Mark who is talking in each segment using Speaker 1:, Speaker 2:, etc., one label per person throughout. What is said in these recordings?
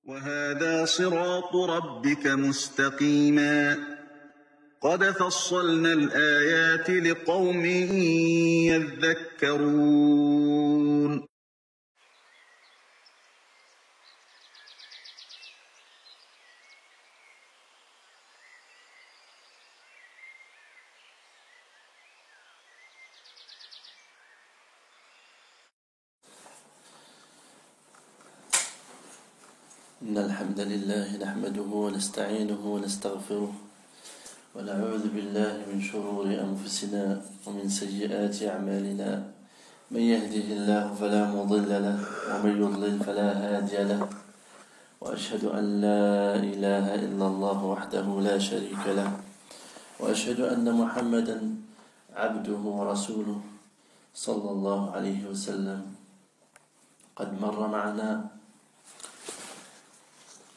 Speaker 1: وهذا صراط ربك مستقيما قد فصلنا الآيات لقوم يذكرون
Speaker 2: إن الحمد لله نحمده ونستعينه ونستغفره ونعوذ بالله من شرور أنفسنا ومن سيئات أعمالنا من يهده الله فلا مضل له ومن يضلل فلا هادي له وأشهد أن لا إله إلا الله وحده لا شريك له وأشهد أن محمدا عبده ورسوله صلى الله عليه وسلم. قد مر معنا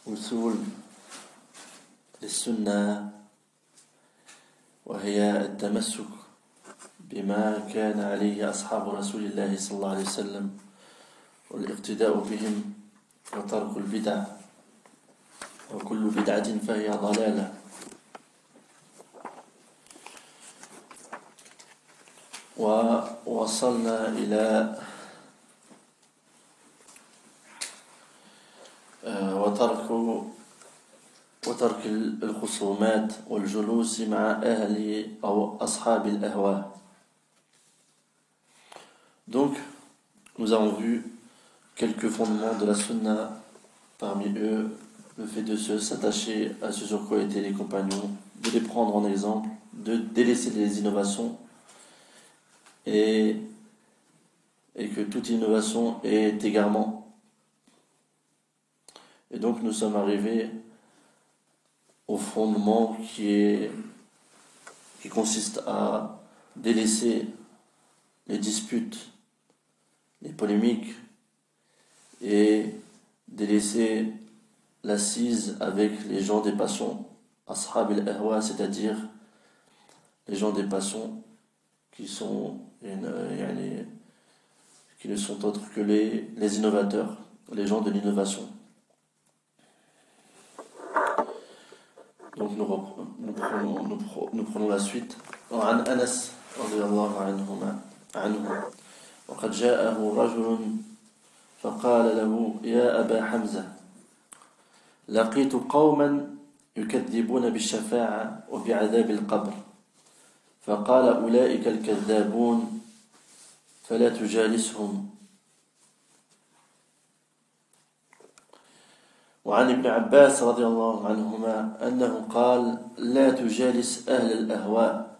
Speaker 2: أصول للسنة، وهي التمسك بما كان عليه أصحاب رسول الله صلى الله عليه وسلم والاقتداء بهم وترك البدع، وكل بدعة فهي ضلالة. ووصلنا إلى وترك الخصومات والجلوس مع أهل أو أصحاب الأهواء. Donc, nous avons vu quelques fondements de la sunna, parmi eux le fait de s'attacher à ce sur quoi étaient les compagnons, de les prendre en exemple, de délaisser les innovations, et que toute innovation est égarement. Et donc nous sommes arrivés au fondement qui consiste à délaisser les disputes, les polémiques, et délaisser l'assise avec les gens des passions, ashab al-ahwa, c'est-à-dire les gens des passions qui ne sont autres que les innovateurs, les gens de l'innovation. Donc nous prenons la suite. عن أنس رضي الله عنه وقد جاءه رجل فقال له يا أبا حمزة لقيت قوما يكذبون بالشفاعة وبعذاب القبر فقال أولئك الكذابون فلا تجالسهم. وعن ابن عباس رضي الله عنهما أنه قال لا تجالس أهل الأهواء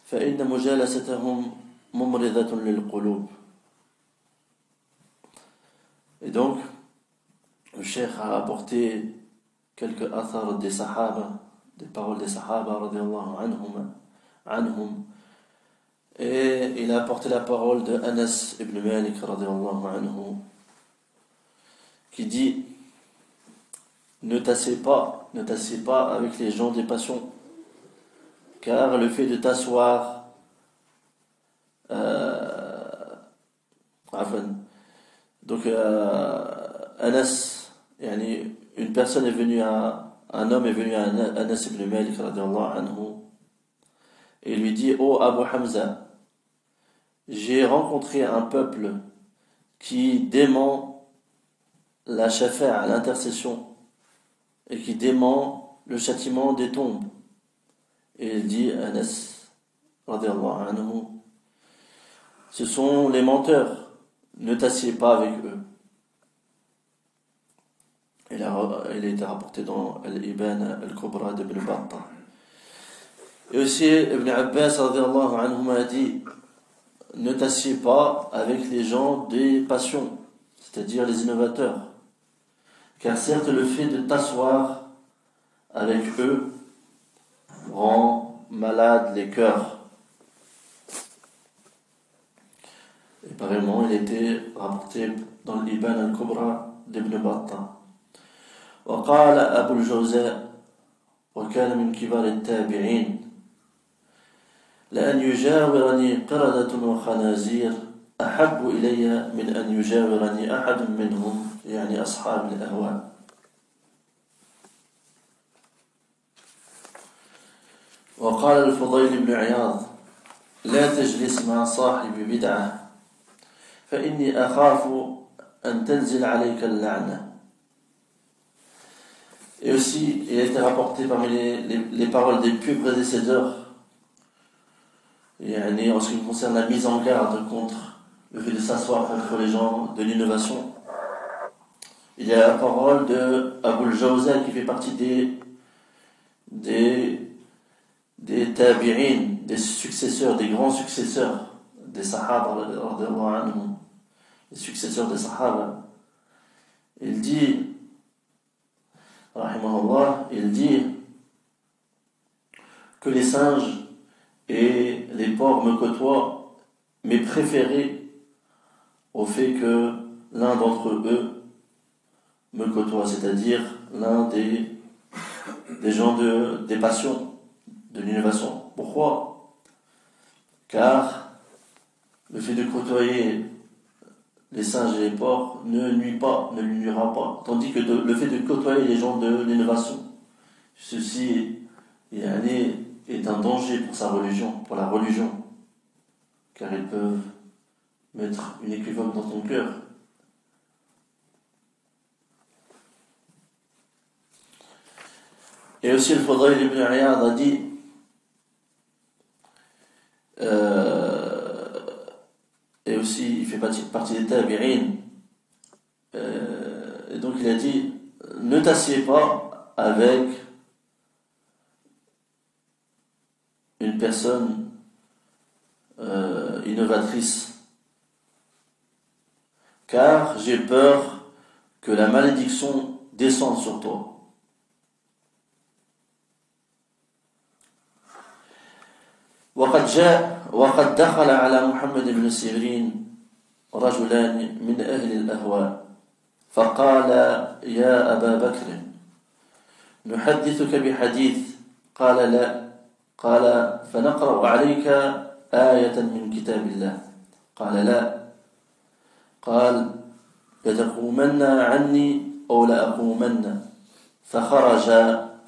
Speaker 2: فإن مجالستهم ممرضة للقلوب. Et donc, le cheikh a apporté quelques athars des sahaba, des paroles des sahaba radiyallahu anhum, et il a apporté la parole de Anas ibn Malik radiyallahu anhu, qui dit: ne tassez pas avec les gens des passions, car le fait de t'asseoir Anas, une personne est venue un homme est venu à Anas ibn Malik radiyallahu anhu et lui dit: oh Abu Hamza, j'ai rencontré un peuple qui dément la shafa'a, l'intercession, et qui dément le châtiment des tombes. Et il dit, Anas radiyallahu anhu, ce sont les menteurs, ne t'assieds pas avec eux. Il a été rapporté dans Al-Iban Al-Kubra d'Ibn Battah. Et aussi Ibn Abbas radiyallahu anhu a dit: ne t'assieds pas avec les gens des passions, c'est-à-dire les innovateurs, car certes le fait de t'asseoir avec eux rend malade les cœurs. Et pareillement, il était rapporté dans l'Iban al-Kubra d'Ibn Battah. وقال أبو الجوزاء وكان من كبار التابعين: لأن يجاورني قردة وخنازير أحب إلي من أن يجاورني أحد منهم، يعني أصحاب الأهواء. وقال الفضيل بن عياض لا تجلس مع صاحب بدعة فإني أخاف أن تنزل عليك اللعنة. Et aussi, il a été rapporté parmi les paroles des pieux prédécesseurs, en ce qui concerne la mise en garde contre le fait de s'asseoir contre les gens de l'innovation. Il y a la parole de Abul Jawza qui fait partie des tabi'in, des successeurs, des grands successeurs des Sahaba, les successeurs des Sahaba. Il dit, rahimahullah, que les singes et les porcs me côtoient, mais préférés au fait que l'un d'entre eux me côtoie, c'est-à-dire l'un des gens des passions, de l'innovation. Pourquoi? Car le fait de côtoyer les singes et les porcs ne lui nuira pas. Tandis que le fait de côtoyer les gens de l'innovation, ceci est un danger pour sa religion, pour la religion, car ils peuvent mettre une équivoque dans ton cœur. Et aussi le Fudayl ibn Iyad a dit et aussi il fait partie des tabi'in, et donc il a dit ne t'assieds pas avec une personne innovatrice, car j'ai peur que la malédiction descende sur toi. وقد دخل على محمد بن سيرين رجلان من أهل الأهواء فقال يا أبا بكر نحدثك بحديث قال لا قال فنقرأ عليك آية من كتاب الله قال لا قال لتقومن عني أو لأقومن فخرج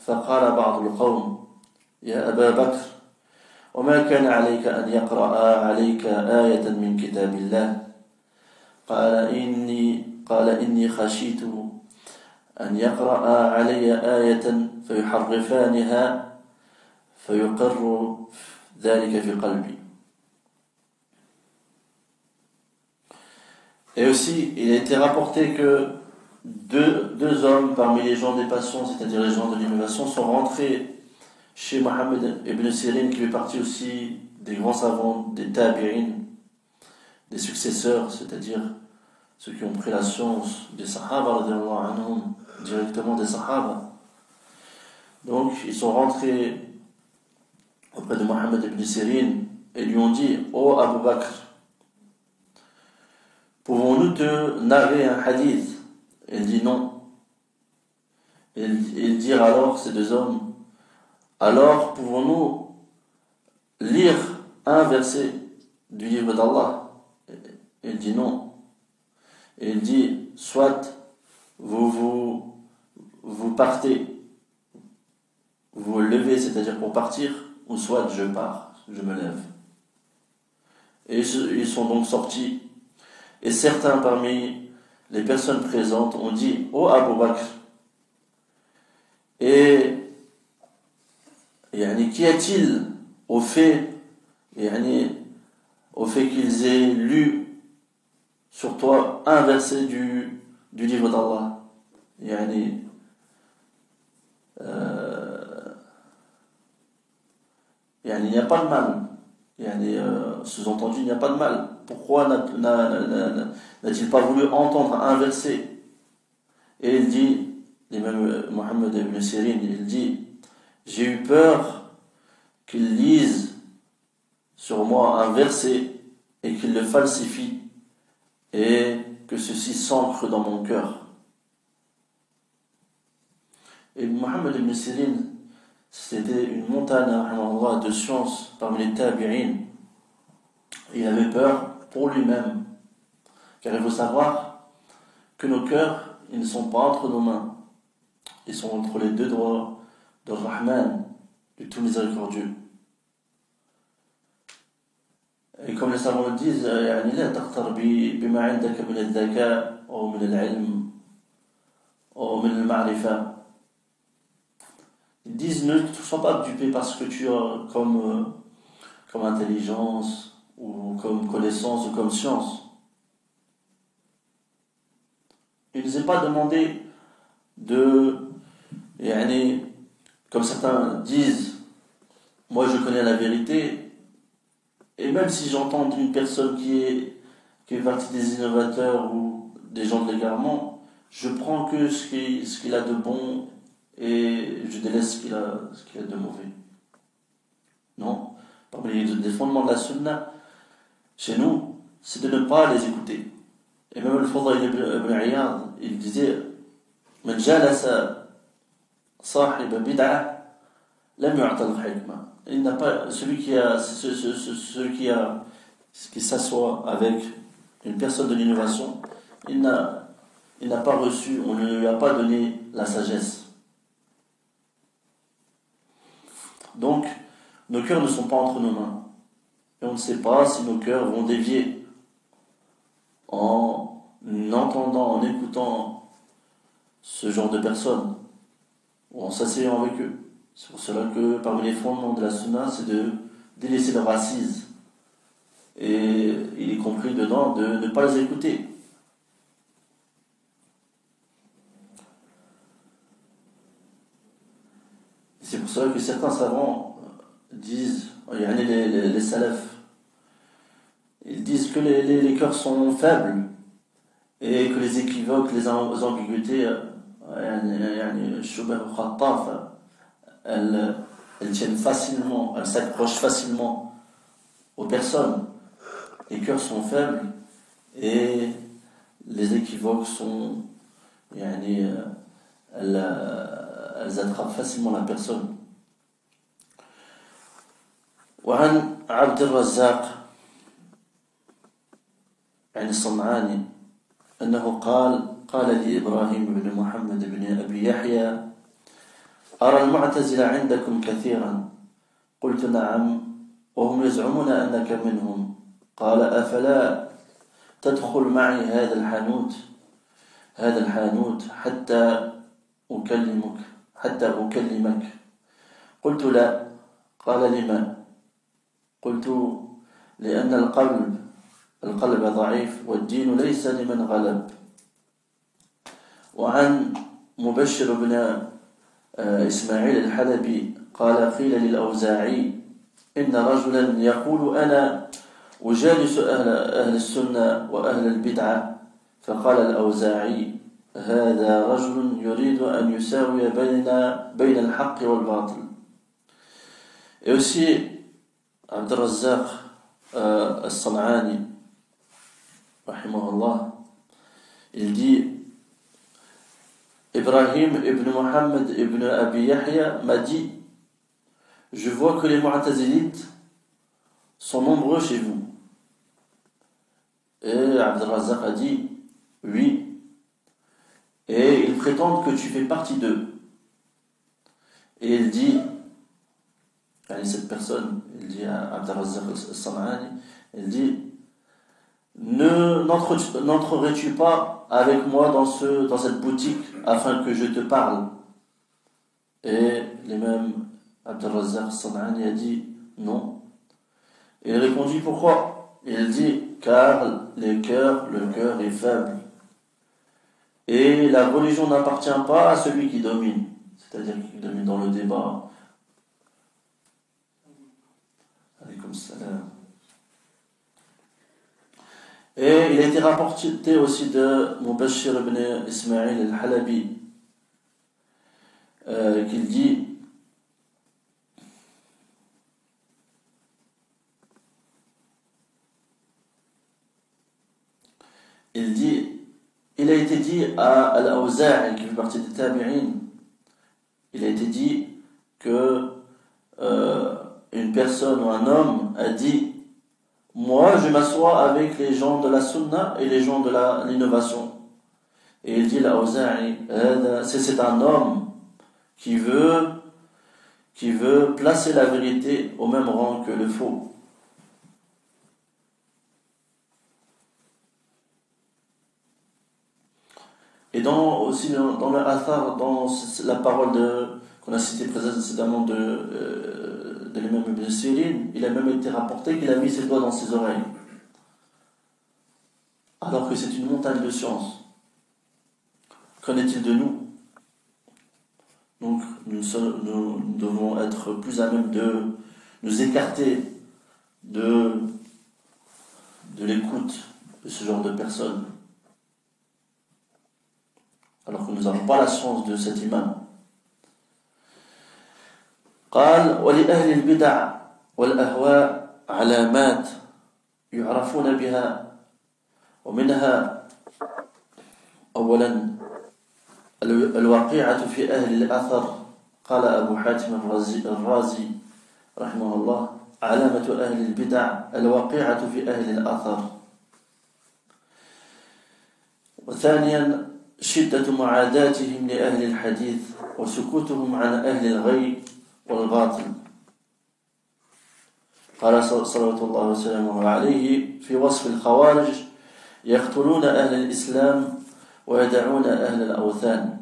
Speaker 2: فقال بعض القوم يا أبا بكر وما كان عليك أن يقرأ عليك آية من كتاب الله قال إني خشيت أن يقرأ علي آية فيحرفانها فيقر ذلك في قلبي. Et aussi, il a été rapporté que deux hommes parmi les gens des passions, c'est-à-dire les gens de l'innovation, sont rentrés chez Mohammed ibn Sirin, qui fait partie aussi des grands savants, des tabi'in, des successeurs, c'est-à-dire ceux qui ont pris la science des Sahaba, directement des Sahaba. Donc, ils sont rentrés auprès de Mohammed ibn Sirin et lui ont dit ô Abu Bakr, pouvons-nous te narrer un hadith? Il dit non. Ils dirent alors, ces deux hommes, alors pouvons-nous lire un verset du livre d'Allah? Il dit non. Et il dit soit vous partez, vous levez, c'est-à-dire pour partir, ou soit je pars, je me lève. Et ils sont donc sortis. Et certains parmi les personnes présentes ont dit ô Abu Bakr, et qu'y a-t-il au fait qu'ils aient lu sur toi un verset du livre d'Allah? Il n'y a pas de mal. Sous-entendu, il n'y a pas de mal. Pourquoi n'a-t-il pas voulu entendre un verset? Et il dit, l'imam Mohammed ibn Sirin, il dit, j'ai eu peur qu'il lise sur moi un verset et qu'il le falsifie et que ceci s'ancre dans mon cœur. Et Mohammed ibn Sirin, c'était une montagne de science parmi les tabi'in. Il avait peur pour lui-même, car il faut savoir que nos cœurs, ils ne sont pas entre nos mains, ils sont entre les deux doigts de Rahman, du tout miséricordieux. Et comme les savants le disent, يعني لا تغتر بما عندك من الذكاء أو من العلم أو من المعرفة. Ils disent ne sois pas dupé parce que tu as comme intelligence ou comme connaissance ou comme science. Il ne nous est pas demandé de, يعني, comme certains disent, moi je connais la vérité, et même si j'entends d'une personne qui fait partie des innovateurs ou des gens de l'égarement, je prends que ce qu'il a de bon et je délaisse ce qu'il a de mauvais. Non. Parmi les fondements de la sunna, chez nous, c'est de ne pas les écouter. Et même le Fudayl ibn Iyad, il disait من جالس صاحب بدعة لم يعطى الحكمة. Il n'a pas celui qui s'assoit avec une personne de l'innovation, il n'a pas reçu, on ne lui a pas donné la sagesse. Donc, nos cœurs ne sont pas entre nos mains. Et on ne sait pas si nos cœurs vont dévier en entendant, en écoutant ce genre de personnes, ou en s'asseyant avec eux. C'est pour cela que parmi les fondements de la sunna, c'est de délaisser leur assise. Et il est compris dedans de ne pas les écouter. C'est pour cela que certains savants disent, les salafs, ils disent que les cœurs sont faibles et que les équivoques, les ambiguïtés, elles tiennent facilement, elles s'accrochent facilement aux personnes. Les cœurs sont faibles et les équivoques sont, elles attrapent facilement la personne. وعن عبد الرزاق عن الصنعاني أنه قال لي إبراهيم بن محمد بن أبي يحيى أرى المعتزلة عندكم كثيرا. قلت نعم وهم يزعمون أنك منهم. قال أفلا تدخل معي هذا الحانوت حتى أكلمك. قلت لا. قال لما؟ قلت لأن القلب ضعيف والدين ليس لمن غلب. وعن مبشر بن إسماعيل الحلبي قال قيل للأوزاعي إن رجلا يقول أنا أجالس أهل السنة وأهل البدعة. فقال الأوزاعي هذا رجل يريد أن يساوي بين الحق والباطل. Et aussi Abd al-Razzaq al-San'ani rahimahullah, il dit Ibrahim ibn Muhammad ibn Abi Yahya m'a dit je vois que les Mu'tazilites sont nombreux chez vous. Et Abd al-Razzaq a dit oui, et ils prétendent que tu fais partie d'eux. Et il dit, cette personne, il dit à Abd al-Razzaq al-San'ani, il dit n'entrerais-tu pas avec moi dans cette boutique afin que je te parle? Et l'imam Abd al-Razzaq al-San'ani a dit non. Et il répondit pourquoi? Il dit car le cœur est faible. Et la religion n'appartient pas à celui qui domine, c'est-à-dire qui domine dans le débat. Alaykoum salam. Et il a été rapporté aussi de Mubashir ibn Ismail al-Halabi qu'il dit il a été dit à Al-Awza'i, qui fait partie des Tabi'in, il a été dit que une personne ou un homme a dit moi je m'assois avec les gens de la sunna et les gens de l'innovation. Et il dit Al-Awza'i, c'est un homme qui veut placer la vérité au même rang que le faux. Et aussi dans le athar, dans la parole qu'on a citée précédemment de l'imam Ibn Sirin, il a même été rapporté qu'il a mis ses doigts dans ses oreilles. Alors que c'est une montagne de science. Qu'en est-il de nous? Donc nous devons être plus à même de nous écarter de l'écoute de ce genre de personnes. Alors que nous n'avons pas la science de cet imam. قال ولأهل البدع والأهواء علامات يعرفون بها ومنها أولا الواقعة في أهل الأثر قال أبو حاتم الرازي رحمه الله علامة أهل البدع الواقعة في أهل الأثر وثانيا شدة معاداتهم لأهل الحديث وسكوتهم عن أهل الغي والباطل قال صلوات الله وسلامه عليه في وصف الخوارج يقتلون أهل الإسلام ويدعون أهل الأوثان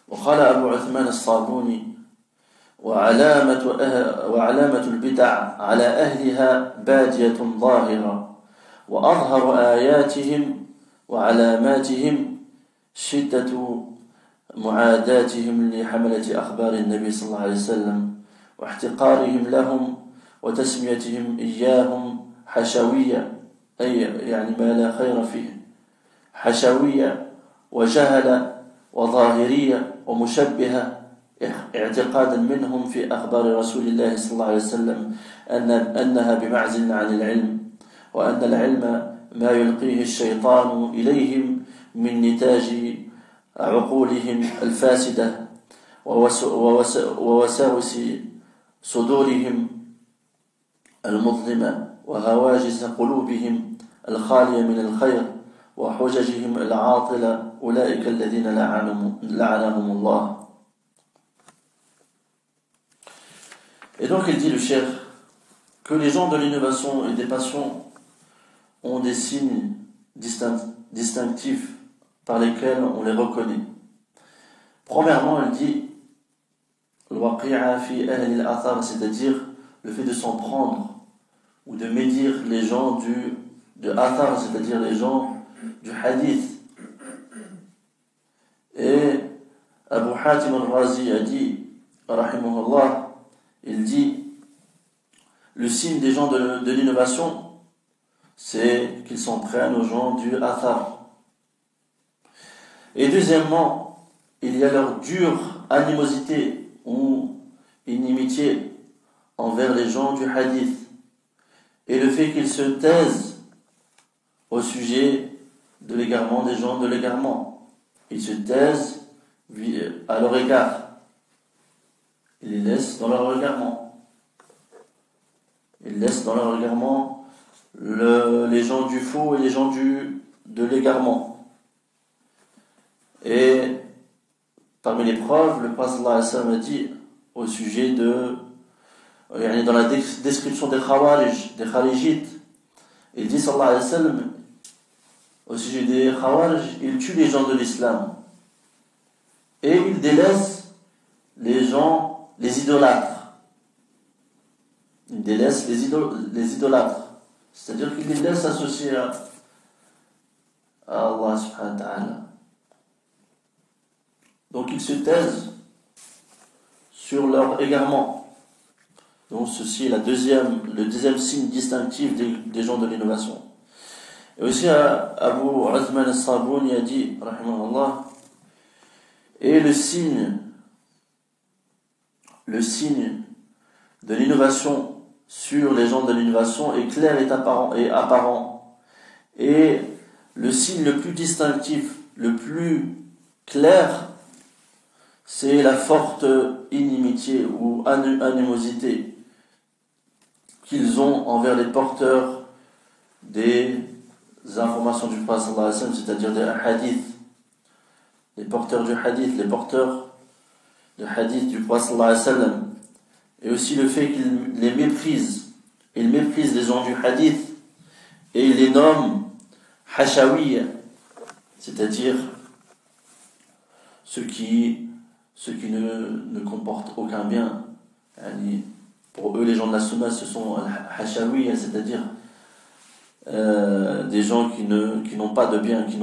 Speaker 2: وقال أبو عثمان الصابوني وعلامة البدع على أهلها بادية ظاهرة وأظهر آياتهم وعلاماتهم شدة معاداتهم لحملة أخبار النبي صلى الله عليه وسلم واحتقارهم لهم وتسميتهم إياهم حشوية أي يعني ما لا خير فيه حشوية وجهل وظاهرية ومشبهة اعتقادا منهم في أخبار رسول الله صلى الله عليه وسلم أنها بمعزل عن العلم وأن العلم ما يلقيه الشيطان إليهم من نتاج عقولهم الفاسدة ووساوس صدورهم المظلمة وهواجس قلوبهم الخالية من الخير وحججهم العاطلة أولئك الذين لعنهم الله. Et donc il dit le cheikh que les gens de l'innovation et des passions ont des signes distinctifs par lesquels on les reconnaît. Premièrement, il dit al-waqi'a fi ahli al-athar, c'est-à-dire le fait de s'en prendre ou de médire les gens de athar, c'est-à-dire les gens du hadith. Et Abu Hatim al-Razi a dit, rahimahullah, il dit le signe des gens de l'innovation, c'est qu'ils s'en prennent aux gens du athar. Et deuxièmement, il y a leur dure animosité ou inimitié envers les gens du hadith et le fait qu'ils se taisent au sujet de l'égarement des gens de l'égarement. Ils se taisent à leur égard. Ils les laissent dans leur égarement. Ils laissent dans leur égarement les gens du faux et les gens de l'égarement. Et parmi les preuves, le prophète sallallahu alayhi wa sallam a dit au sujet dans la description des kharijites, il dit sallallahu alayhi wa sallam au sujet des khawarij, il tue les gens de l'islam et il délaisse les gens, les idolâtres. Il délaisse les idolâtres, c'est-à-dire qu'il les laisse associer à Allah subhanahu wa ta'ala. Donc ils se taisent sur leur égarement. Donc ceci est le deuxième signe distinctif des gens de l'innovation. Et aussi Abu Uthman al-Sabouni a dit, rahimahullah, et le signe de l'innovation sur les gens de l'innovation est clair et apparent. Et le signe le plus distinctif, le plus clair, c'est la forte inimitié ou animosité qu'ils ont envers les porteurs des informations du prophète sallallahu alayhi wa sallam, c'est-à-dire des hadiths, les porteurs du hadith, les porteurs de hadith du prophète sallallahu alayhi wa sallam, et aussi le fait qu'ils les méprisent, ils méprisent les gens du hadith et ils les nomment hashawiyya, c'est-à-dire ceux qui ne comportent aucun bien. Pour eux, les gens de la sunna, ce sont hashawiyya, c'est-à-dire des gens qui n'ont pas de bien, qui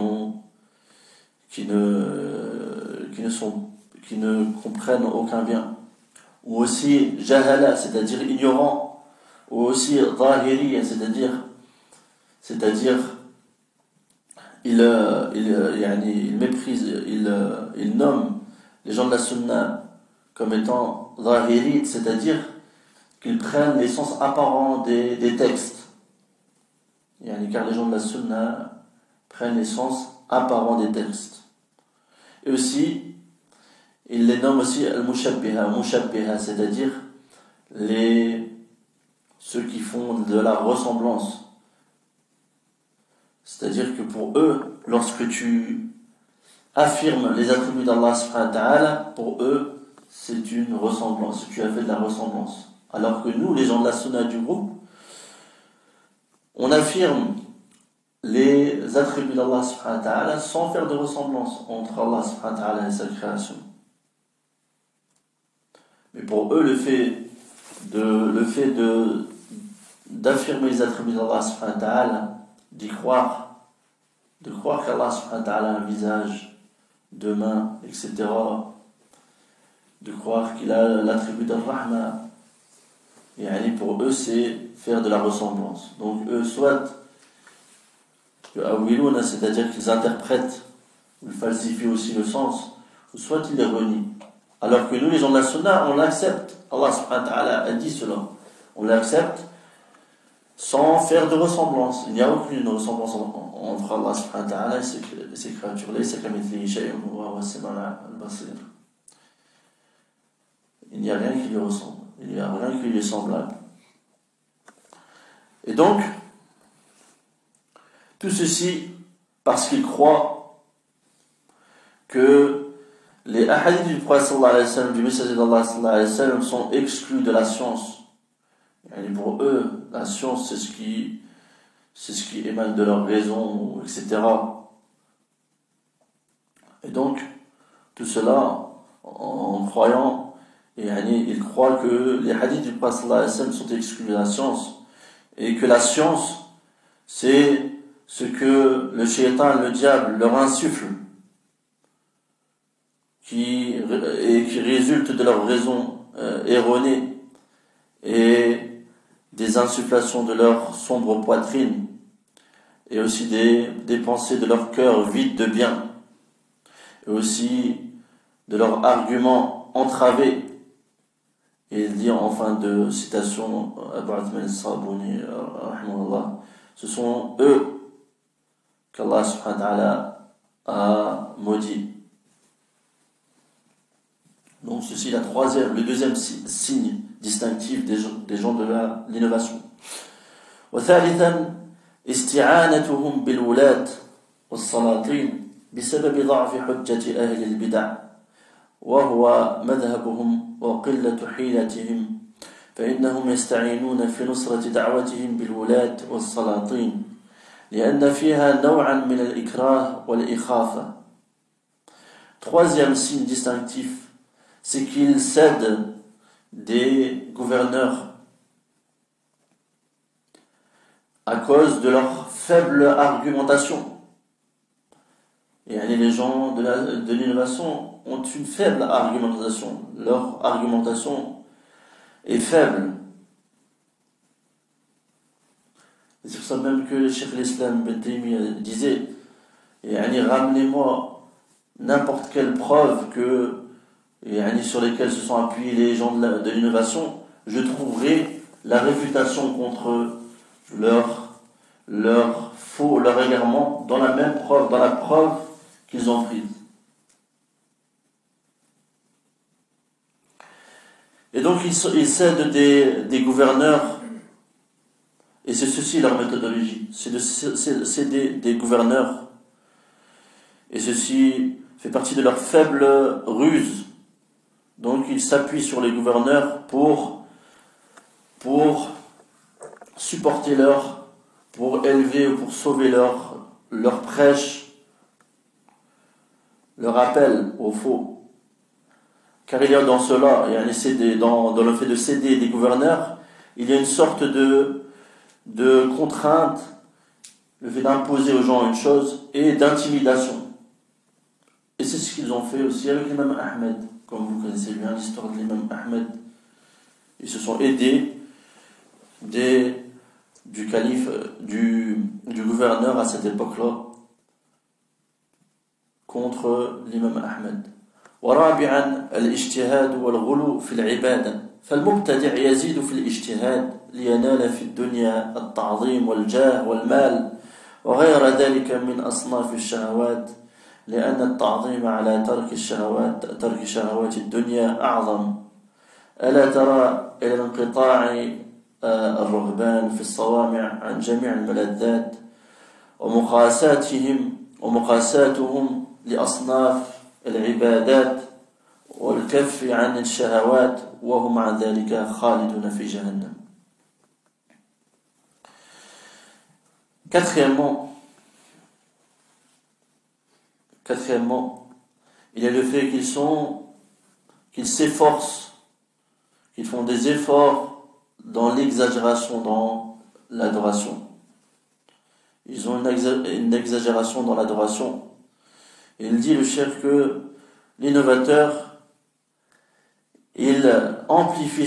Speaker 2: ne comprennent aucun bien. Ou aussi jahala, c'est-à-dire ignorant. Ou aussi zahiriya, c'est-à-dire il méprise, il nomme les gens de la sunna comme étant zahiri, c'est-à-dire qu'ils prennent l'essence apparente des textes. Car les gens de la sunna prennent l'essence apparente des textes. Et aussi, il les nomme aussi al-mushabbiha, c'est-à-dire ceux qui font de la ressemblance. C'est-à-dire que pour eux, lorsque tu affirmes les attributs d'Allah subhanahu wa ta'ala, pour eux, c'est une ressemblance, tu as fait de la ressemblance. Alors que nous, les gens de la sunna du groupe, on affirme les attributs d'Allah subhanahu wa ta'ala sans faire de ressemblance entre Allah subhanahu wa ta'ala et sa création. Mais pour eux, le fait d'affirmer les attributs d'Allah subhanahu wa ta'ala, de croire qu'Allah subhanahu wa ta'ala a un visage, deux mains, etc., de croire qu'il a l'attribut d'Ar-Rahma, et pour eux c'est faire de la ressemblance. Donc eux, soit c'est-à-dire qu'ils interprètent ou falsifient aussi le sens, ou soit ils les renient. Alors que nous, les gens de la sunna, on l'accepte. Allah subhanahu wa ta'ala a dit cela. On l'accepte sans faire de ressemblance. Il n'y a aucune ressemblance entre Allah subhanahu wa ta'ala et ses créatures. Il n'y a rien qui lui ressemble. Il n'y a rien qui lui est semblable. Et donc, tout ceci parce qu'ils croient que les hadiths du prophète sallallahu alayhi wa sallam, du messager d'Allah sallallahu alayhi wa sallam, sont exclus de la science. Et pour eux, la science, c'est ce qui émane de leur raison, etc. Et donc, tout cela, en croyant, ils croient que les hadiths du prophète sallallahu alayhi wa sallam sont exclus de la science, et que la science, c'est ce que le shaitan, le diable, leur insuffle, qui résulte de leur raison erronée et des insufflations de leur sombre poitrine, et aussi des pensées de leur cœur vide de bien, et aussi de leurs arguments entravés. Et il dit en fin de citation, Abu Athman al-Sabuni, ce sont eux qu'Allah subhanahu wa ta'ala a maudit. Donc ceci est le deuxième signe distinctif des gens de l'innovation. وثالثا استعانتهم بالولاة والسلاطين بسبب ضعف حجة أهل البدع وهو مذهبهم وقلة حيلتهم فإنهم يستعينون في نصرة دعوتهم بالولاة والسلاطين لأن فيها نوعا من الإكراه والإخافة. Troisième signe distinctif, c'est qu'ils cèdent des gouverneurs à cause de leur faible argumentation. Et les gens de l'innovation ont une faible argumentation. Leur argumentation est faible. C'est pour ça même que le Cheikh l'Islam Ben Taymiyyah disait, ramenez-moi n'importe quelle preuve sur lesquelles se sont appuyés les gens de l'innovation, je trouverai la réfutation contre leur faux, leur égarement dans la même preuve, dans la preuve qu'ils ont prise. Et donc ils cèdent des gouverneurs, et c'est ceci leur méthodologie, c'est des gouverneurs, et ceci fait partie de leur faible ruse. Donc ils s'appuient sur les gouverneurs pour supporter pour élever ou pour sauver leur prêche, leur appel au faux. Car il y a dans cela, dans le fait de céder des gouverneurs, il y a une sorte de contrainte, le fait d'imposer aux gens une chose, et d'intimidation. Et c'est ce qu'ils ont fait aussi avec l'imam Ahmed. Comme vous connaissez bien l'histoire de l'imam Ahmed. Ils se sont aidés du calife, du gouverneur à cette époque-là, contre l'imam Ahmed. ورابعا الاجتهاد والغلو في العبادة فالمبتدع يزيد في الاجتهاد لينال في الدنيا التعظيم والجاه والمال وغير ذلك من أصناف الشهوات لأن التعظيم على ترك شهوات الدنيا أعظم ألا ترى إلى انقطاع الرهبان في الصوامع عن جميع الملذات ومقاساتهم لأصناف العبادات والكف عن الشهوات وهم عن ذلك خالدون في جهنم. Quatrièmement, il y a le fait qu'ils s'efforcent, qu'ils font des efforts dans l'exagération, dans l'adoration. Ils ont une exagération dans l'adoration. Il dit le chef que l'innovateur, il amplifie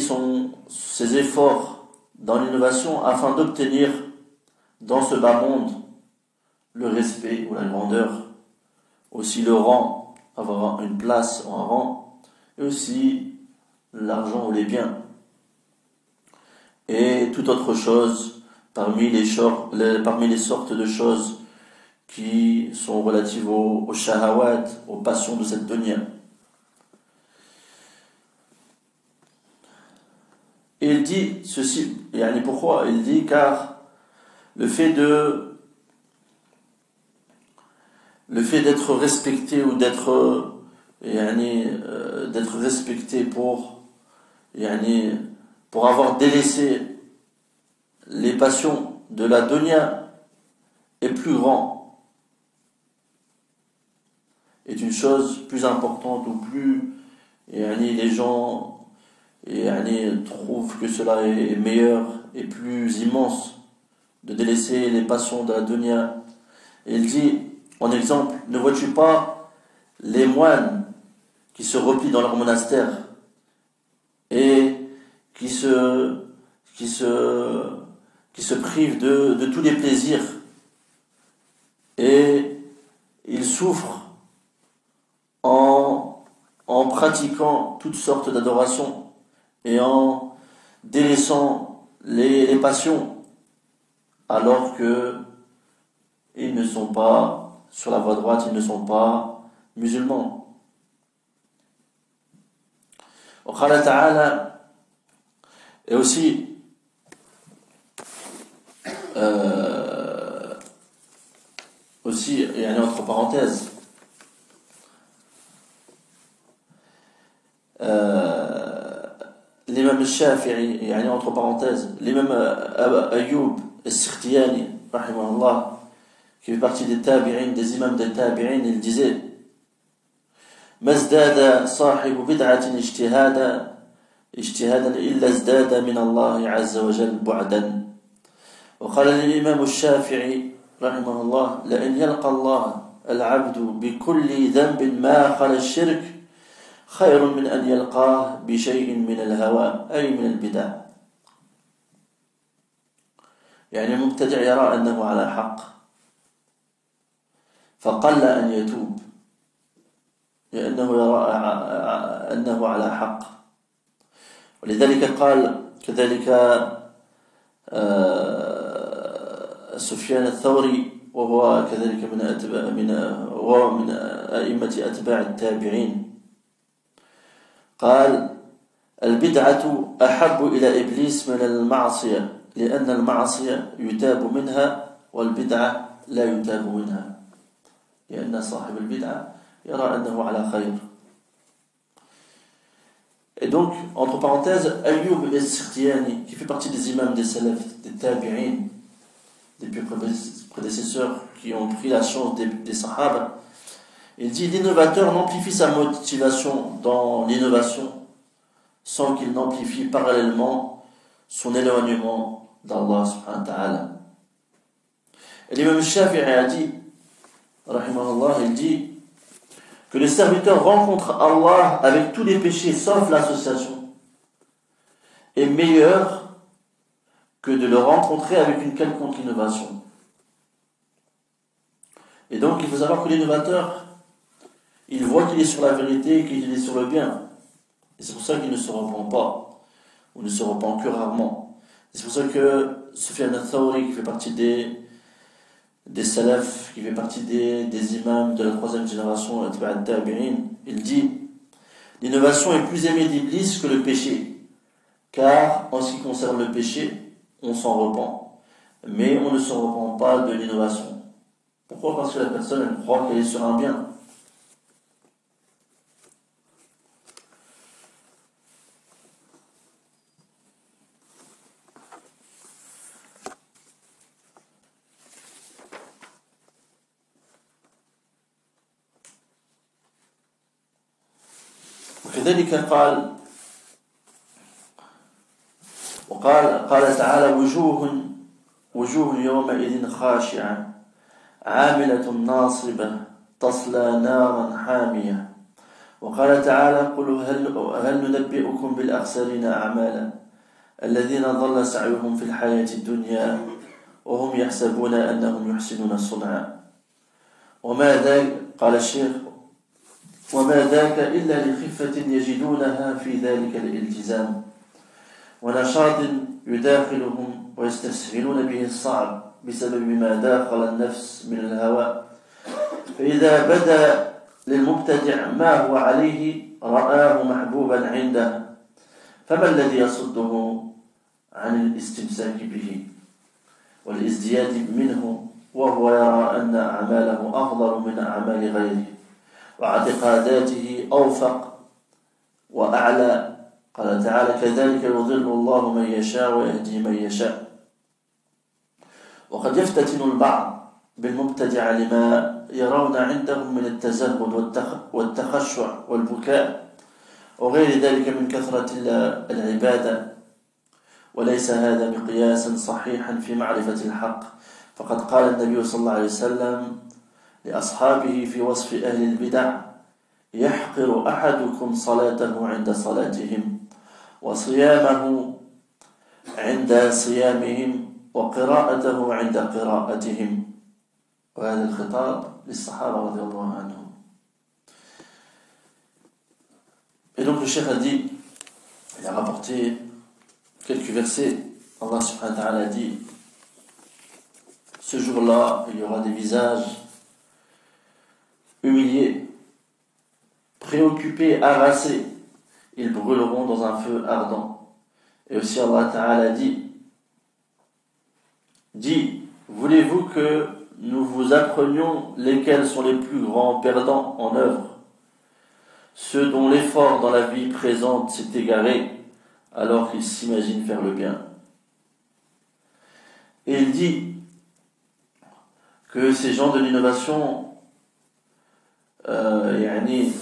Speaker 2: ses efforts dans l'innovation afin d'obtenir dans ce bas monde le respect ou la grandeur, aussi le rang, avoir une place ou un rang, et aussi l'argent ou les biens. Et toute autre chose parmi les sortes de choses qui sont relatives aux shahawat, aux passions de cette dunya. Et il dit ceci, pourquoi? Il dit car le fait d'être respecté ou d'être respecté pour avoir délaissé les passions de la dunya est plus grand, est une chose plus importante ou plus les gens trouvent que cela est meilleur et plus immense de délaisser les passions de la dunya. Et il dit en exemple, ne vois-tu pas les moines qui se replient dans leur monastère et qui se privent de tous les plaisirs, et ils souffrent en pratiquant toutes sortes d'adorations et en délaissant les passions, alors que ils ne sont pas sur la voie droite, ils ne sont pas musulmans. وقال تعالى, et aussi entre parenthèses, l'imam al-Shafi'i, entre parenthèses, l'imam Ayyub al-Sikhtiyani, rahimahullah, qui fait partie des tabi'in, des imams des tabi'in, il disait: ما ازداد صاحب بدعة اجتهادا إلا ازداد من الله عز وجل بعدا. وقال الإمام الشافعي رحمه الله: لأن يلقى الله العبد بكل ذنب ما خلا الشرك خير من أن يلقاه بشيء من الهوى أي من البدع. المبتدع يرى أنه على حق فقل أن يتوب لأنه يرى أنه على حق. ولذلك قال كذلك سفيان الثوري، وهو كذلك من أئمة أتباع التابعين، قال: البدعة أحب إلى إبليس من المعصية لأن المعصية يتاب منها والبدعة لا يتاب منها لأن صاحب البدعة يرى أنه على خير. Et donc, entre parenthèses, Ayyub al-Sikhtiyani, qui fait partie des imams des salaf, des tabi'in, des plus prédécesseurs qui ont pris la science des Sahaba. Il dit l'innovateur n'amplifie sa motivation dans l'innovation sans qu'il n'amplifie parallèlement son éloignement d'Allah subhanahu wa ta'ala. Et l'imam Shafi'i a dit, rahimahullah, il dit que le serviteur rencontre Allah avec tous les péchés sauf l'association est meilleur que de le rencontrer avec une quelconque innovation. Et donc il faut savoir que l'innovateur, il voit qu'il est sur la vérité et qu'il est sur le bien. Et c'est pour ça qu'il ne se repent pas, ou ne se repent que rarement. Et c'est pour ça que Sufyan al-Thawri, qui fait partie des salafs, qui fait partie des imams de la troisième génération, il dit l'innovation est plus aimée d'Iblis que le péché, car en ce qui concerne le péché, on s'en repent, mais on ne se repent pas de l'innovation. Pourquoi? Parce que la personne, elle croit qu'elle est sur un bien. وكذلك قال تعالى وجوه يومئذ خاشعة عاملة ناصبة تصلى نارا حامية وقال تعالى قل هل ننبئكم بالأخسرين أعمالا الذين ضل سعيهم في الحياة الدنيا وهم يحسبون أنهم يحسنون صنعا وما ذاك قال الشيخ وما ذاك إلا لخفة يجدونها في ذلك الالتزام ونشاط يداخلهم ويستسهلون به الصعب بسبب ما داخل النفس من الهوى فإذا بدا للمبتدع ما هو عليه رآه محبوبا عنده فما الذي يصده عن الاستمساك به والازدياد منه وهو يرى أن أعماله أفضل من أعمال غيره واعتقاداته أوفق وأعلى قال تعالى كذلك يضل الله من يشاء ويهدي من يشاء وقد يفتتن البعض بالمبتدع لما يرون عندهم من التزهد والتخشع والبكاء وغير ذلك من كثرة العبادة وليس هذا مقياسا صحيحا في معرفة الحق فقد قال النبي صلى الله عليه وسلم لأصحابه في وصف أهل البدع يحقر أحدكم صلاته عند صلاتهم وصيامه عند صيامهم وقراءته عند قراءتهم وهذا الخطاب للصحابة رضي الله عنهم. Et donc le cheikh a dit, il a rapporté quelques versets. Allah subhanahu wa ta'ala a dit ce jour-là il y aura des visages humiliés, préoccupés, harassés, ils brûleront dans un feu ardent. Et aussi Allah Ta'ala dit, voulez-vous que nous vous apprenions lesquels sont les plus grands perdants en œuvre? Ceux dont l'effort dans la vie présente s'est égaré alors qu'ils s'imaginent faire le bien. Et il dit que ces gens de l'innovation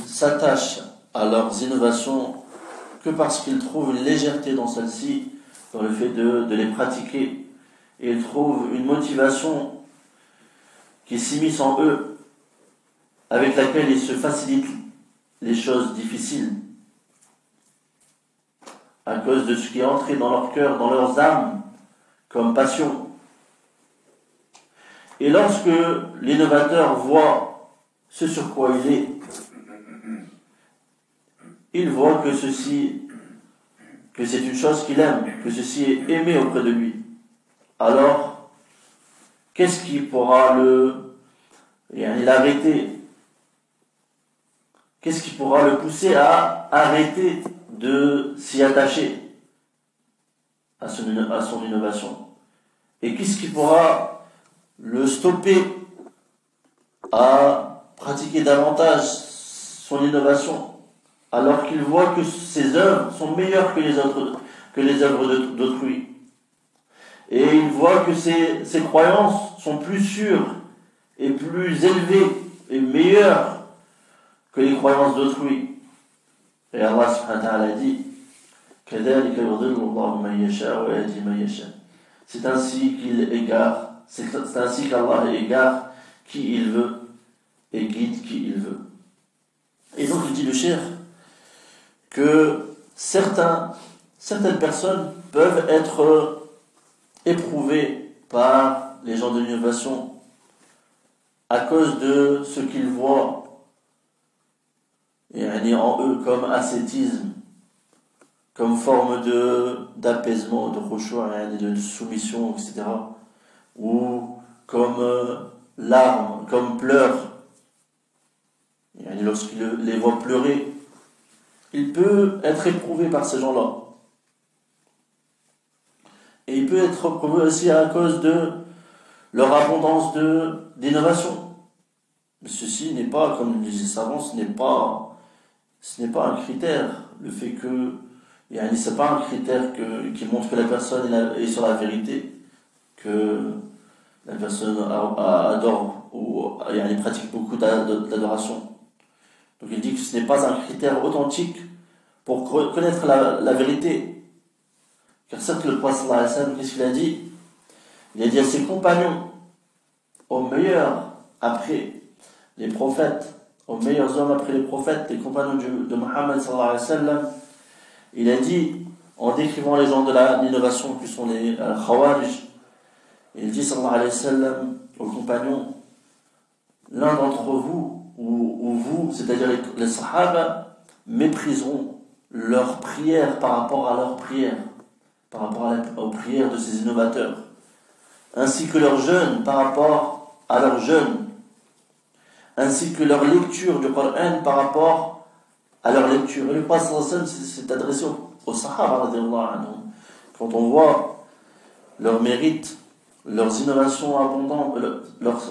Speaker 2: s'attachent à leurs innovations que parce qu'ils trouvent une légèreté dans celle-ci, dans le fait de les pratiquer, et ils trouvent une motivation qui s'immisce en eux, avec laquelle ils se facilitent les choses difficiles, à cause de ce qui est entré dans leur cœur, dans leurs âmes, comme passion. Et lorsque l'innovateur voit ce sur quoi il est, il voit que c'est une chose qu'il aime, que ceci est aimé auprès de lui. Alors, qu'est-ce qui pourra l'arrêter? Qu'est-ce qui pourra le pousser à arrêter de s'y attacher à son innovation? Et qu'est-ce qui pourra le stopper à pratiquer davantage son innovation alors qu'il voit que ses œuvres sont meilleures que les œuvres d'autrui, et il voit que ses croyances sont plus sûres est plus élevé et meilleur que les croyances d'autrui. Et Allah subhanahu wa ta'ala dit كَذَلِكَ يُضِلُّ اللَّهُ مَن يَشَاءُ وَيَهْدِي مَن يَشَاءُ. C'est ainsi qu'il égare, c'est ainsi qu'Allah égare qui il veut et guide qui il veut. Et donc il dit le cheikh que certaines personnes peuvent être éprouvées par les gens de l'innovation à cause de ce qu'ils voient et en eux comme ascétisme, comme forme d'apaisement, de khushu', de soumission, etc. Ou comme larmes, comme pleurs. Lorsqu'il les voit pleurer, il peut être éprouvé par ces gens-là. Et il peut être éprouvé aussi à cause de leur abondance d'innovation. Mais ceci n'est pas, comme disent les savants, ce n'est pas un critère. Le fait que, c'est pas un critère qui montre que la personne est sur la vérité, que la personne adore ou pratique beaucoup d'adoration. Donc il dit que ce n'est pas un critère authentique pour connaître la vérité. Car certes, le prophète sallallahu alayhi wa sallam, qu'est-ce qu'il a dit? Il a dit à ses compagnons, aux meilleurs après les prophètes, aux meilleurs hommes après les prophètes, les compagnons de Muhammad sallallahu alayhi wa sallam, il a dit, en décrivant les gens de l'innovation qui sont les Khawarij, il dit sallallahu alayhi wa sallam aux compagnons, l'un d'entre vous, ou vous, c'est-à-dire les Sahaba, mépriseront leurs prières par rapport à leurs prières, par rapport aux prières de ces innovateurs, ainsi que leurs jeûnes par rapport à leurs jeûnes, ainsi que leur lecture du Coran par rapport à leur lecture. Et le prophète sallallahu alayhi wa sallam s'est adressé aux Sahaba radiyallahu anhum. Quand on voit leurs mérites, leurs innovations abondantes, leurs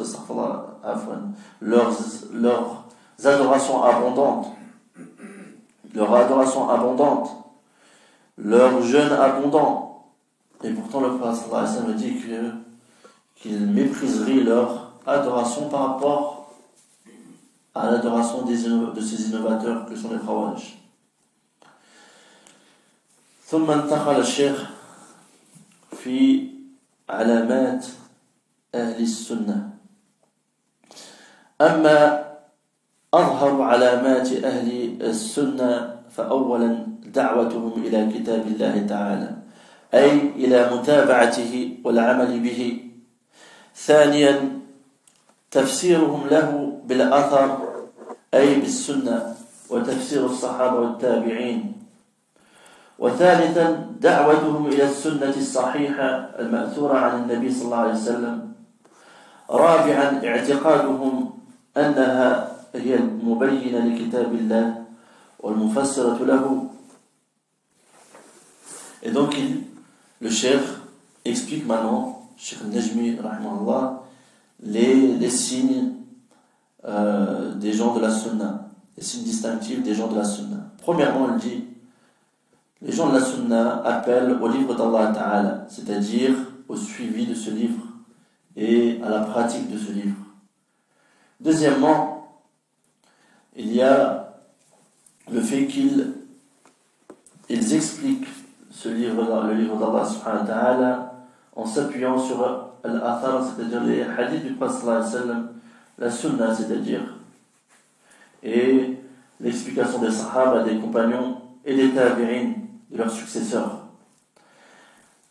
Speaker 2: adorations abondantes, leurs jeûnes abondants, et pourtant le prophète sallallahu alayhi wa sallam dit qu'ils mépriseraient leur adoration par rapport à l'adoration de ces innovateurs que sont les Khawarij. ثم انتقل الشيخ في علامات أهل السنة. أما أظهر علامات أهل السنة فأولا دعوتهم إلى كتاب الله تعالى، أي إلى متابعته والعمل به. ثانيا تفسيرهم له بالأثر أي بالسنة وتفسير الصحابة والتابعين. وثالثا دعوتهم إلى السنة الصحيحة المأثورة عن النبي صلى الله عليه وسلم. رابعا اعتقادهم أنها هي المبينة لكتاب الله والمفسرة له. Et donc le cheikh explique maintenant, Cheikh Najmi rahimahullah, les signes des gens de la sunna, les signes distinctifs des gens de la sunna. Premièrement, il dit, les gens de la sunna appellent au livre d'Allah Ta'ala, c'est-à-dire au suivi de ce livre et à la pratique de ce livre. Deuxièmement, il y a le fait qu'ils expliquent le livre d'Allah subhanahu wa ta'ala en s'appuyant sur al-athar, c'est-à-dire les hadiths du prophète sallallahu alayhi wa sallam, la sunna, c'est-à-dire, et l'explication des sahaba, des compagnons et des tabi'in, de leurs successeurs.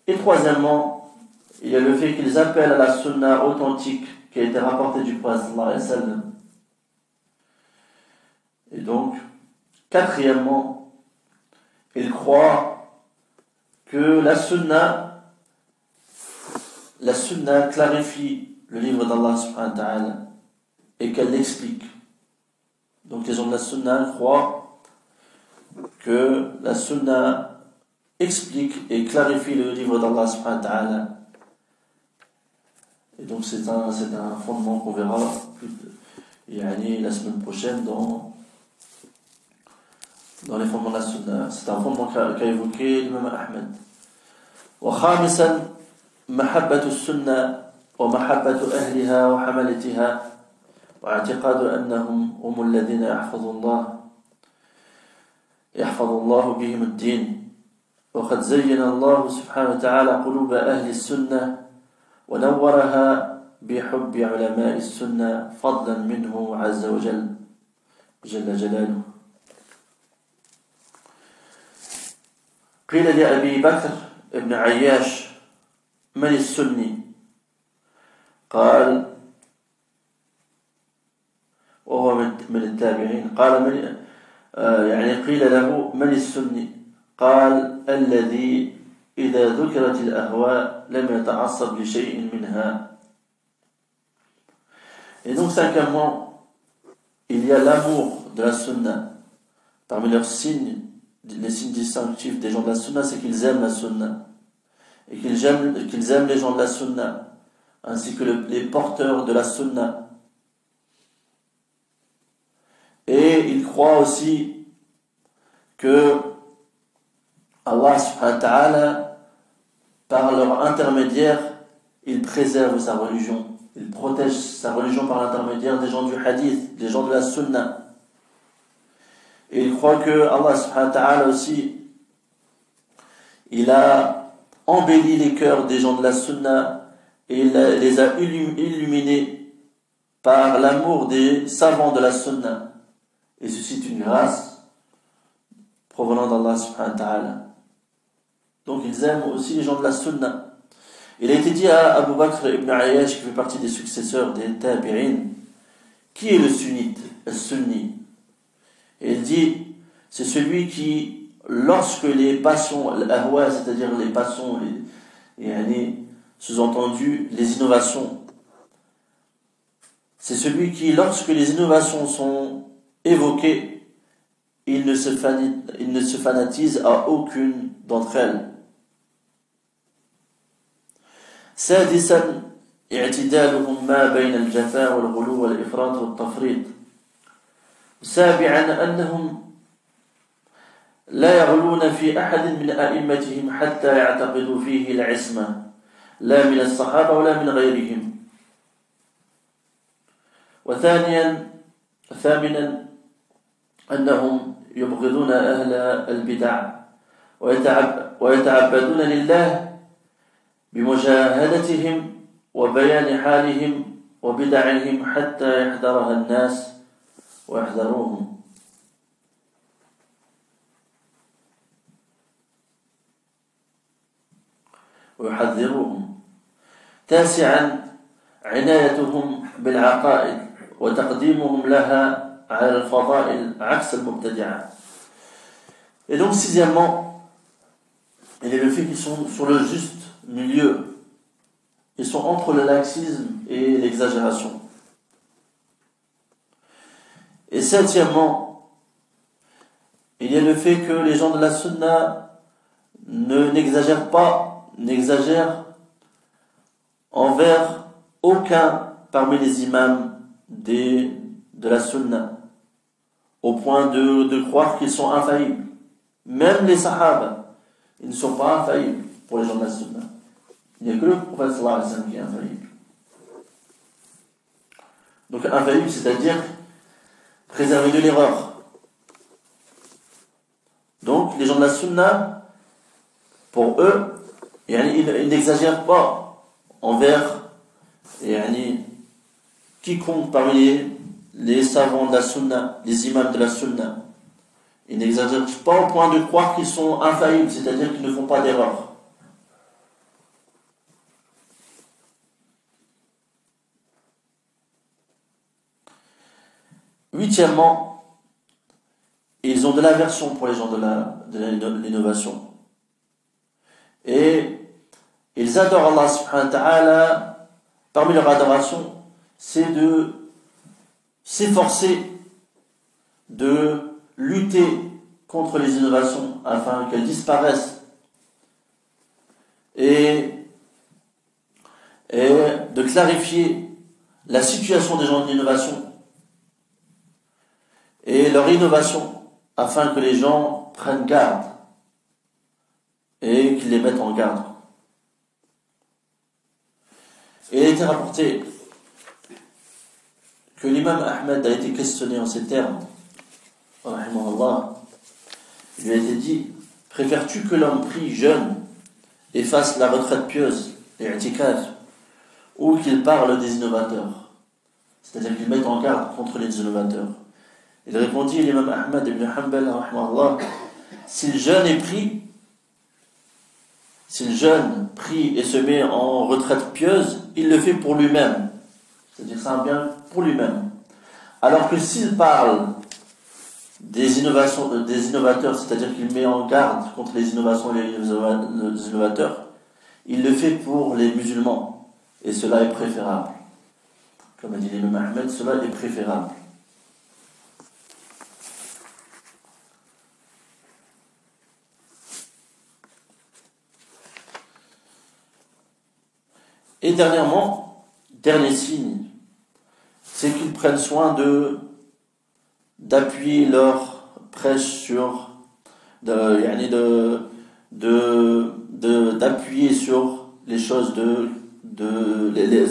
Speaker 2: Et troisièmement, il y a le fait qu'ils appellent à la sunna authentique qui a été rapportée du prophète sallallahu alayhi wa sallam. Et donc, quatrièmement, ils croient que la sunna clarifie le livre d'Allah subhanahu wa ta'ala et qu'elle l'explique. Donc les gens de la sunna croient que la sunna explique et clarifie le livre d'Allah subhanahu wa ta'ala. Et donc c'est un fondement qu'on verra la semaine prochaine dans les fondements de la sunna. C'est un fondement qu'a évoqué l'imam Ahmed. وخامسا محبة السنة ومحبة أهلها وحملتها واعتقاد أنهم هم الذين يحفظ الله بهم الدين. وقد زين الله سبحانه وتعالى قلوب أهل السنة ونورها بحب علماء السنة فضلا منه عز وجل جل جلاله. قيل لأبي بكر ابن عياش: من السني؟ قال، وهو من التابعين، قال يعني قيل له: من السني؟ قال: الذي إذا ذكرت الأهواء لم يتعصب لشيء منها. Et donc, cinquièmement, il y a l'amour de la sunna. Parmi leurs signes, les signes distinctifs des gens de la sunna, c'est qu'ils aiment la sunna. Et qu'ils aiment les gens de la sunna, ainsi que les porteurs de la sunna. Et ils croient aussi que Allah subhanahu wa ta'ala, par leur intermédiaire, il préserve sa religion. Il protège sa religion par l'intermédiaire des gens du hadith, des gens de la sunna. Et il croit que Allah subhanahu wa ta'ala aussi, il a embelli les cœurs des gens de la sunna et il les a illuminés par l'amour des savants de la sunna. Et ceci est une grâce provenant d'Allah subhanahu wa ta'ala. Donc ils aiment aussi les gens de la sunna. Il a été dit à Abu Bakr ibn Ayyash, qui fait partie des successeurs des Tabi'in, qui est le sunnite, le sunni? Et il dit, c'est celui qui, lorsque les passions, l'ahwa, c'est-à-dire les passions, sous-entendu, les innovations, c'est celui qui, lorsque les innovations sont évoquées, il ne se fanatise à aucune d'entre elles. سادسا اعتدالهم ما بين الجفاء والغلو والإفراط والتفريط. سابعا أنهم لا يغلون في أحد من أئمتهم حتى يعتقدوا فيه العصمة لا من الصحابة ولا من غيرهم. ثامنا أنهم يبغضون أهل البدع ويتعبدون لله بمجاهدتهم وبيان حالهم وبدعهم حتى يحذرها الناس ويحذروهم. تاسعا عنايتهم بالعقائد وتقديمهم لها على الفضائل عكس المبتدعة. Et donc sixièmement, il est le fait qu'ils sont sur le juste milieu. Ils sont entre le laxisme et l'exagération. Et septièmement, il y a le fait que les gens de la sunna n'exagèrent envers aucun parmi les imams de la sunna, au point de croire qu'ils sont infaillibles. Même les sahaba, ils ne sont pas infaillibles pour les gens de la sunna. Il n'y a que le prophète sallallahu alayhi wa sallam qui est infaillible. Donc infaillible, c'est-à-dire préservé de l'erreur. Donc les gens de la sunna, pour eux, ils n'exagèrent pas envers quiconque parmi les savants de la sunna, les imams de la sunna. Ils n'exagèrent pas au point de croire qu'ils sont infaillibles, c'est-à-dire qu'ils ne font pas d'erreur. Huitièmement, ils ont de l'aversion pour les gens de l'innovation. Et ils adorent Allah subhanahu wa ta'ala. Parmi leur adoration, c'est de s'efforcer de lutter contre les innovations afin qu'elles disparaissent et de clarifier la situation des gens de l'innovation et leur innovation afin que les gens prennent garde et qu'ils les mettent en garde. Et il a été rapporté que l'imam Ahmed a été questionné en ces termes. Rahimahullah. Il lui a été dit: préfères-tu que l'homme prie, jeûne et fasse la retraite pieuse, l'i'tikaf, ou qu'il parle des innovateurs, c'est-à-dire qu'il mette en garde contre les innovateurs? Il répondit, l'imam Ahmed ibn Hanbal, rahimahullah, s'il jeûne prie et se met en retraite pieuse, il le fait pour lui-même, c'est-à-dire c'est un bien pour lui-même. Alors que s'il parle des innovateurs, c'est-à-dire qu'il met en garde contre les innovations et les innovateurs, il le fait pour les musulmans, et cela est préférable. Comme a dit l'imam Ahmed, cela est préférable. Et dernier signe, c'est qu'ils prennent soin d'appuyer leur prêche sur d'appuyer sur les choses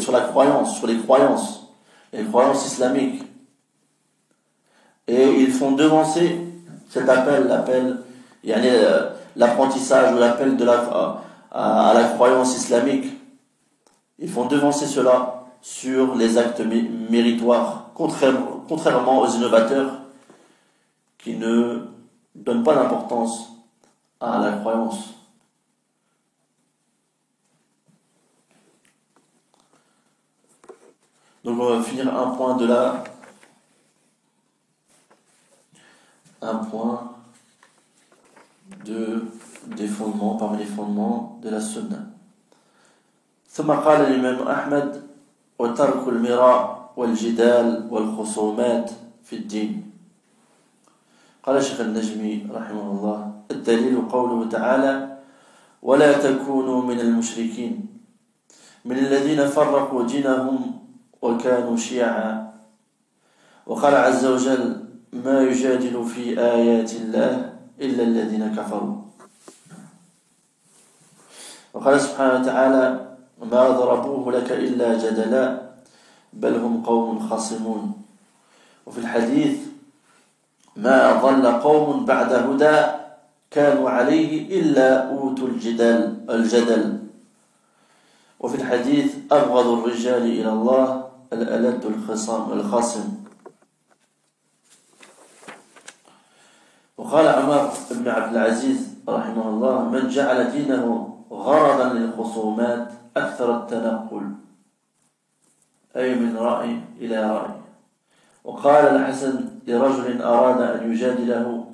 Speaker 2: sur la croyance, sur les croyances islamiques. Et ils font devancer cet appel, l'apprentissage ou l'appel à la croyance islamique. Ils font devancer cela sur les actes méritoires, contrairement aux innovateurs qui ne donnent pas d'importance à la croyance. Donc on va finir un point des fondements, parmi les fondements de la sunna. ثم قال الإمام أحمد: وترك المراء والجدال والخصومات في الدين. قال الشيخ النجمي رحمه الله: الدليل قوله تعالى: ولا تكونوا من المشركين من الذين فرقوا دينهم وكانوا شيعا. وقال عز وجل: ما يجادل في آيات الله إلا الذين كفروا. وقال سبحانه وتعالى: ما ضربوه لك إلا جدلا بل هم قوم خصمون. وفي الحديث: ما ضل قوم بعد هدى كانوا عليه إلا أوتوا الجدل. وفي الحديث: أبغض الرجال إلى الله الألد الخصم. وقال عمر بن عبد العزيز رحمه الله: من جعل دينه غرضا للخصومات أكثر التنقل، أي من رأي إلى رأي. وقال الحسن لرجل أراد أن يجادله: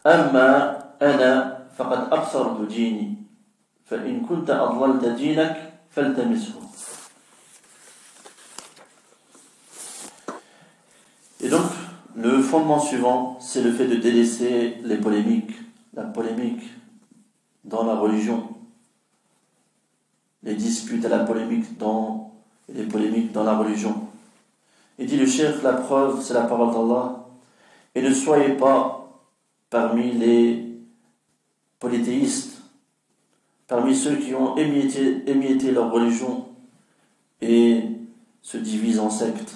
Speaker 2: أما أنا فقد أبصرت ديني، فإن كنت أضللت دينك فالتمسه. Et donc, le fondement suivant, c'est le fait de délaisser les polémiques, la polémique dans la religion, les disputes à la polémique les polémiques dans la religion. Il dit le cheikh, la preuve, c'est la parole d'Allah. Et ne soyez pas parmi les polythéistes, parmi ceux qui ont émietté leur religion et se divisent en sectes.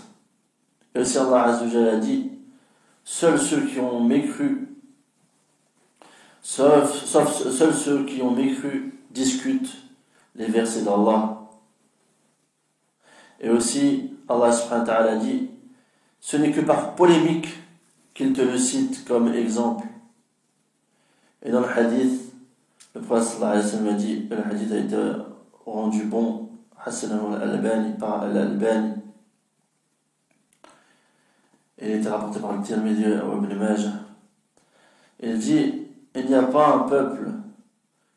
Speaker 2: Et aussi Allah Azza wa Jalla a dit: seuls ceux qui ont mécru, seuls ceux qui ont mécru discutent les versets d'Allah. Et aussi Allah subhanahu wa ta'ala dit: ce n'est que par polémique qu'il te le cite comme exemple. Et dans le hadith, le prophète sallallahu alayhi wa sallam a dit, le hadith a été rendu bon, Hassan al-Albani, par al-Albani, et il a été rapporté par le Tirmidhi ou Ibn Majah. Il dit: il n'y a pas un peuple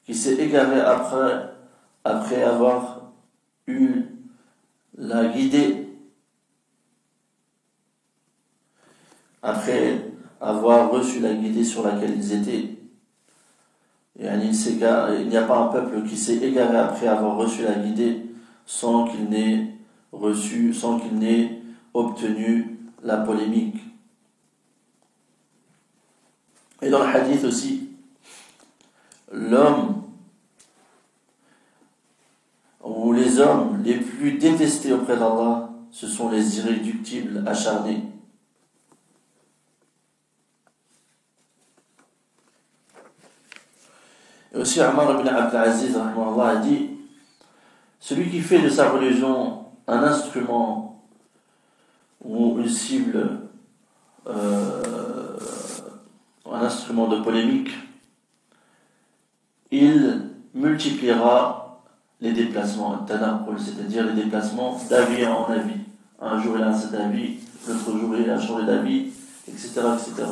Speaker 2: qui s'est égaré après avoir eu la guidée, après avoir reçu la guidée sur laquelle ils étaient. Il n'y a pas un peuple qui s'est égaré après avoir reçu la guidée sans qu'il n'ait obtenu la polémique. Et dans le hadith aussi, l'homme ou les hommes les plus plus détestés auprès d'Allah, ce sont les irréductibles acharnés. Et aussi Omar ibn Abdelaziz a dit, celui qui fait de sa religion un instrument ou une cible, un instrument de polémique, il multipliera les déplacements, c'est-à-dire les déplacements d'avis en avis. Un jour il a cet avis, l'autre jour il a changé d'avis, etc., etc.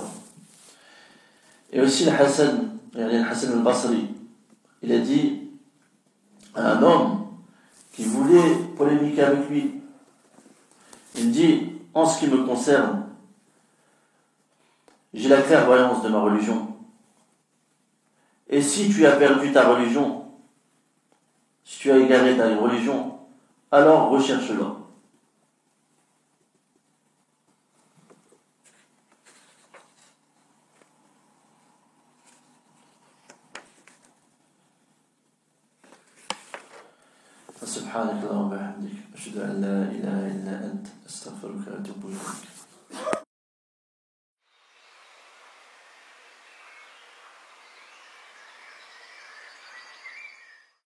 Speaker 2: Et aussi le Hassan al-Basri, il a dit à un homme qui voulait polémiquer avec lui, il dit, en ce qui me concerne, j'ai la clairvoyance de ma religion. Et si tu as perdu ta religion, si tu as égaré ta religion, alors recherche-la. سبحانك اللهم وبحمدك أشهد أن لا إله إلا أنت أستغفرك وأتوب إليك